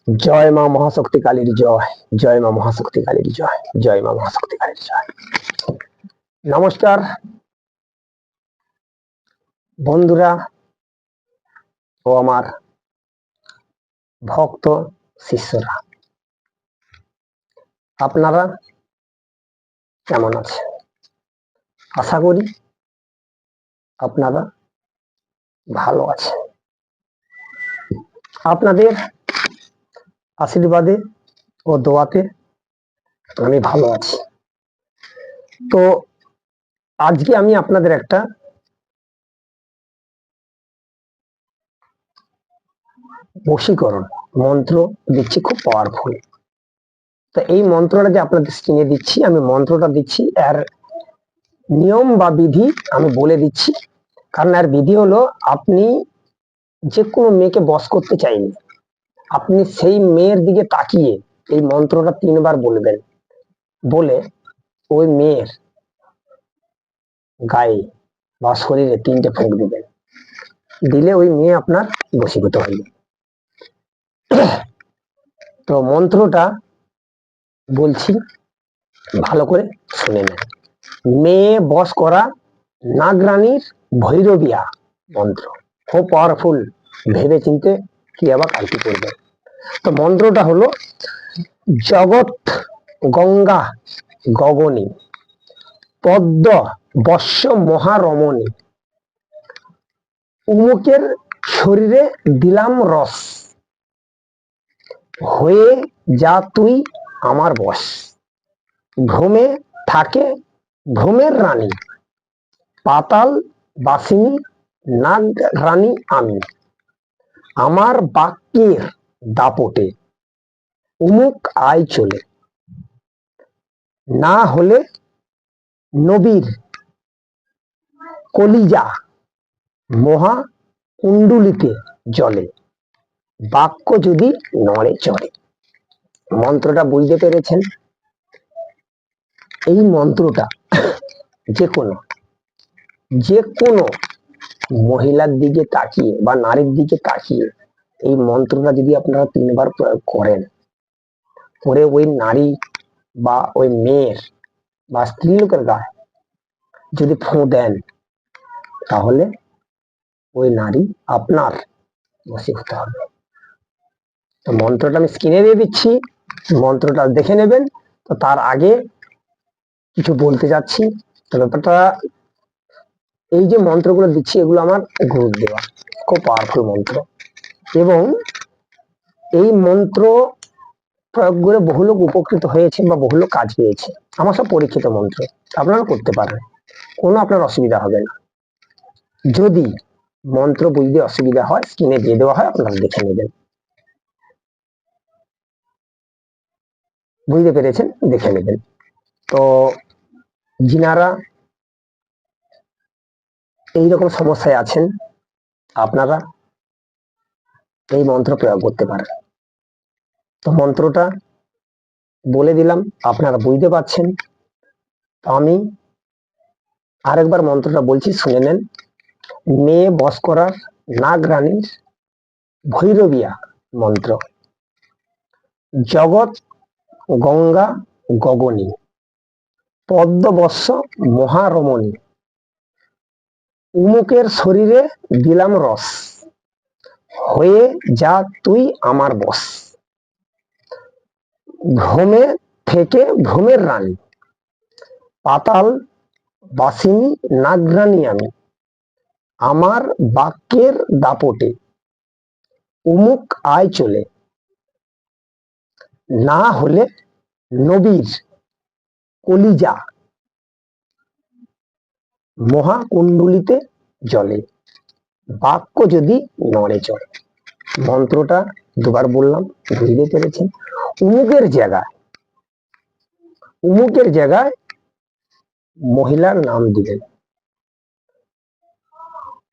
জয় মা মহাশক্তি কালীর জয়, জয় মা মহাশক্তি কালীর জয়, জয় মা মহাশক্তি কালীর জয়। নমস্কার বন্ধুরা ও আমার ভক্ত শিষ্যরা, আপনারা কেমন আছেন? আশা করি আপনারা ভালো আছেন। আপনাদের আশীর্বাদে ও দোয়াতে আমি ভালো আছি। তো আজকে আমি আপনাদের একটা বশীকরণ মন্ত্র দিচ্ছি, খুব পাওয়ারফুল। তো এই মন্ত্রটা যে আপনাদের স্ক্রিনে দিচ্ছি, আমি মন্ত্রটা দিচ্ছি, এর নিয়ম বা বিধি আমি বলে দিচ্ছি। কারণ এর বিধি হলো, আপনি যে কোনো মেয়েকে বশ করতে চাইলে আপনি সেই মেয়ের দিকে তাকিয়ে এই মন্ত্রটা 3 বার বলবেন, বলে ওই মেয়ের গায়ে বা শরীরে 3টে ফুঁক দিবেন, দিলে ওই মেয়ে আপনার বশীভূত হইবে। তো মন্ত্রটা বলছি, ভালো করে শুনে নেন। মেয়ে বশ করা নাগরানীর ভৈরবিয়া মন্ত্র, খুব পাওয়ারফুল। ভেবে চিনতে কি আবার আর কি করবে। তো মন্ত্রটা হলো, জগৎ গঙ্গা গগনী পদ্ম বর্ষ মহারমণী, উমুকের শরীরে দিলাম রস, হয়ে যা তুই আমার বশ, ভ্রমে থাকে ভ্রমের রানী, পাতাল বাসিনী নাগ রানী আমি, আমার বাক্যের দাপটে উমুক আয় চলে, না হলে নবীর কলিজা মহা কুণ্ডুলিতে জলে, বাক্য যদি নড়ে চড়ে। মন্ত্রটা বুঝতে পেরেছেন? এই মন্ত্রটা যে কোনো মহিলার দিকে তাকিয়ে বা নারীর দিকে তাকিয়ে এই মন্ত্রটা যদি আপনারা 3 বার প্রয়োগ করেন, করে ওই নারী বা ওই মেয়ের বা স্ত্রী লোকের গায়ে যদি ফোঁ দেন, তাহলে ওই নারী আপনার বশীভূত হবে। তো মন্ত্রটা আমি স্ক্রিনে দিয়ে দিচ্ছি, মন্ত্রটা দেখে নেবেন। তো তার আগে কিছু বলতে যাচ্ছি। তো ব্যাপারটা, এই যে মন্ত্রগুলো দিচ্ছি এগুলো আমার গুরুর দেওয়া, খুব পাওয়ারফুল মন্ত্র, এবং এই মন্ত্র প্রয়োগ করে বহু লোক উপকৃত হয়েছে বা বহু লোক কাজ পেয়েছে। আমার সব পরীক্ষিত মন্ত্র, আপনারা করতে পারেন, কোনো আপনার অসুবিধা হবে না। যদি মন্ত্র বুঝতে অসুবিধা হয়, স্ক্রিনে দিয়ে দেওয়া হয়, আপনারা দেখে নেবেন। বুঝতে পেরেছেন? দেখে নেবেন। তো যিনারা এইরকম সমস্যায় আছেন, আপনারা এই মন্ত্র প্রয়োগ করতে পারেন। তো মন্ত্রটা বলে দিলাম, আপনারা বুঝতে পারছেন। আমি আরেকবার মন্ত্রটা বলছি, শুনে নেন। মেয়ে বশ করার নাগরানীর ভৈরবিয়া মন্ত্র, জগৎ গঙ্গা গগনী পদ্মবর্ষ মহারমণী, উমুকের শরীরে দিলাম রস, হয়ে যা তুই আমার বশ, ভ্রমে থেকে ভ্রমের রানী, পাতাল বাসিনী নাগরানী আমি, আমার বাক্যের দাপটে উমুক আয় চলে, না হলে নবীর কলিজা মহাকুণ্ডলিতে জলে, বাক্য যদি নড়ে চড়ে। মন্ত্রটা 2 বার বললাম, বুঝতে পেরেছেন? উমুকের জায়গায় মহিলার নাম দিলেন,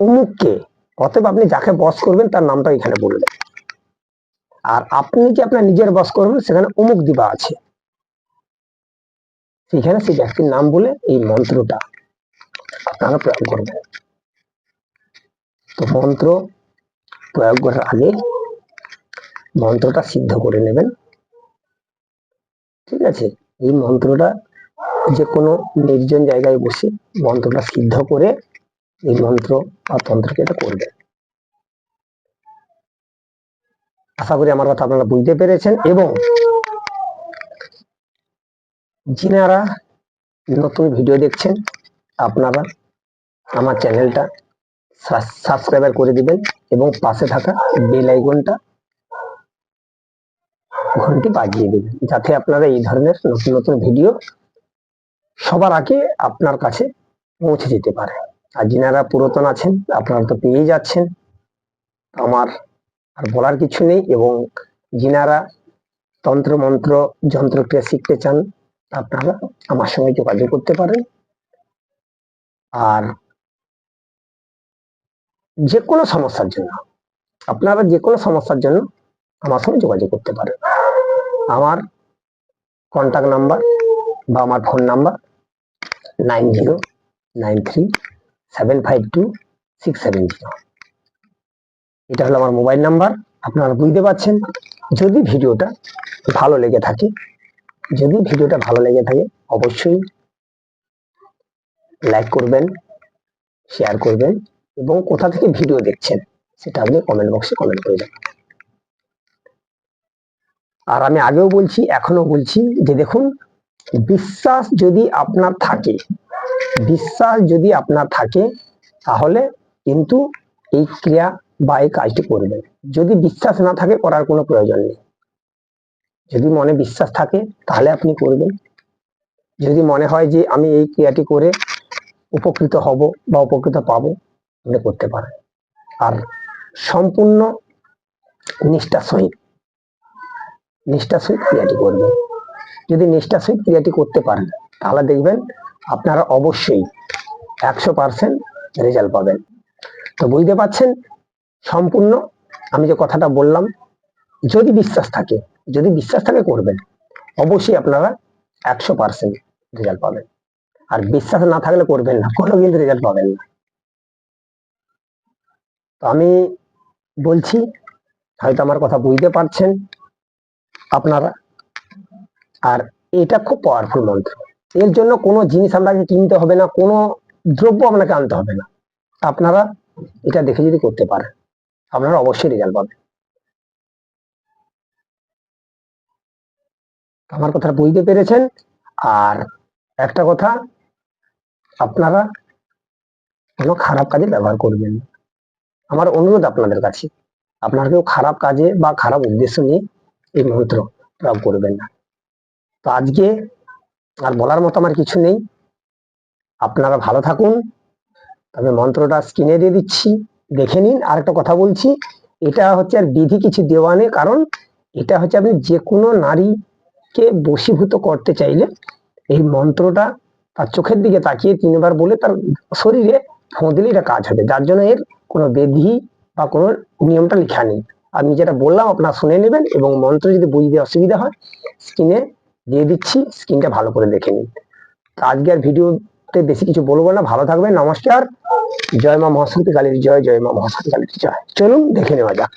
উমুককে। অতএব আপনি যাকে বশ করবেন তার নামটা এখানে বললেন, আর আপনি যে আপনার নিজের বশ করবেন সেখানে উমুক দিবা আছে, সেখানে সেই ব্যক্তির নাম বলে এই মন্ত্রটা আপনারা প্রয়োগ করবেন। তো মন্ত্র প্রয়োগ করার আগে মন্ত্রটা সিদ্ধ করে নেবেন। ঠিক আছে, এই মন্ত্রটা যে কোনো নির্জন জায়গায় বসে মন্ত্রটা সিদ্ধ করে এই মন্ত্র বা তন্ত্রকে এটা করবেন। আশা করি আমার কথা আপনারা বুঝতে পেরেছেন, এবং যিনারা নতুন ভিডিও দেখছেন আপনারা আমার চ্যানেলটা সাবস্ক্রাইব করে দিবেন এবং পাশে থাকা বেল আইকনটা ঘন্টি বাজিয়ে দেবেন, যাতে আপনারা এই ধরনের নতুন নতুন ভিডিও সবার আগে আপনার কাছে পৌঁছে যেতে পারে। আর যিনারা পুরাতন আছেন আপনারা তো পেয়ে যাচ্ছেন, আমার আর বলার কিছু নেই। এবং যিনারা তন্ত্র মন্ত্র যন্ত্রক্রিয়া শিখতে চান আপনারা আমার সঙ্গে যোগাযোগ করতে পারেন। আর যে কোনো সমস্যার জন্য আপনারা যে কোনো সমস্যার জন্য আমার সঙ্গে যোগাযোগ করতে পারেন। আমার কন্ট্যাক্ট নাম্বার বা আমার ফোন নাম্বার 9093752670। এটা হলো আমার মোবাইল নাম্বার। আপনারা বুঝতে পারছেন। যদি ভিডিওটা ভালো লেগে থাকে অবশ্যই লাইক করবেন, শেয়ার করবেন, এবং কোথা থেকে ভিডিও দেখছেন সেটা আপনি কমেন্ট বক্সে কমেন্ট করে যাবেন। আর আমি আগেও বলছি, এখনো বলছি যে দেখুন, বিশ্বাস যদি আপনার থাকে তাহলে কিন্তু এই ক্রিয়া বা এই কাজটি করবেন। যদি বিশ্বাস না থাকে করার কোনো প্রয়োজন নেই। যদি মনে বিশ্বাস থাকে তাহলে আপনি করবেন। যদি মনে হয় যে আমি এই ক্রিয়াটি করে উপকৃত হব বা উপকৃত পাবো, আপনি করতে পারেন। আর সম্পূর্ণ নিষ্ঠার সহিত ক্রিয়াটি করবেন। যদি নিষ্ঠার সহিত ক্রিয়াটি করতে পারেন তাহলে দেখবেন আপনারা অবশ্যই 100% রেজাল্ট পাবেন। তো বুঝতে পারছেন, সম্পূর্ণ আমি যে কথাটা বললাম, যদি বিশ্বাস থাকে করবেন, অবশ্যই আপনারা 100% রেজাল্ট পাবেন। আর বিশ্বাস না থাকলে করবেন না, কোনো কিন্তু রেজাল্ট পাবেন না। তো আমি বলছি, হয়তো আমার কথা বুঝতে পারছেন আপনারা। আর এটা খুব পাওয়ারফুল মন্ত্র। এর জন্য কোনো জিনিস আপনাকে কিনতে হবে না, কোনো দ্রব্য আপনাকে আনতে হবে না। আপনারা এটা দেখে যদি করতে পারেন আপনারা অবশ্যই রেজাল্ট পাবেন। আমার কথা বুঝতে পেরেছেন। আর একটা কথা, আপনারা কোনো খারাপ কাজে ব্যবহার করবেন না। আমার অনুরোধ আপনাদের কাছে, আপনারা কেউ খারাপ কাজে বা খারাপ উদ্দেশ্য নিয়ে এই মন্ত্র প্রয়োগ করবেন না। তো আজকে আর বলার মতো আমার কিছু নেই। আপনারা ভালো থাকুন। তবে মন্ত্রটা স্ক্রিনে দিয়ে দিচ্ছি, দেখে নিন। আর একটা কথা বলছি, এটা হচ্ছে আর বিধি কিছু দেওয়া নেই, কারণ এটা হচ্ছে আপনি যে কোনো নারীকে বশীভূত করতে চাইলে এই মন্ত্রটা তার চোখের দিকে তাকিয়ে 3 বার বলে তার শরীরে ফোঁ দিলে এটা কাজ হবে। যার জন্য এর কোনো বিধি বা কোনো নিয়মটা লেখা নেই। আমি যেটা বললাম আপনারা শুনে নেবেন, এবং মন্ত্র যদি বুঝতে অসুবিধা হয় স্ক্রিনে দিয়ে দিচ্ছি, স্ক্রিনটা ভালো করে দেখে নিন। আজকে আর ভিডিওতে বেশি কিছু বলবো না। ভালো থাকবেন। নমস্কার। জয় মা মহাশক্তি কালীর জয়, জয় মা মহাশক্তি কালীর জয়। চলুন দেখে নেওয়া যাক।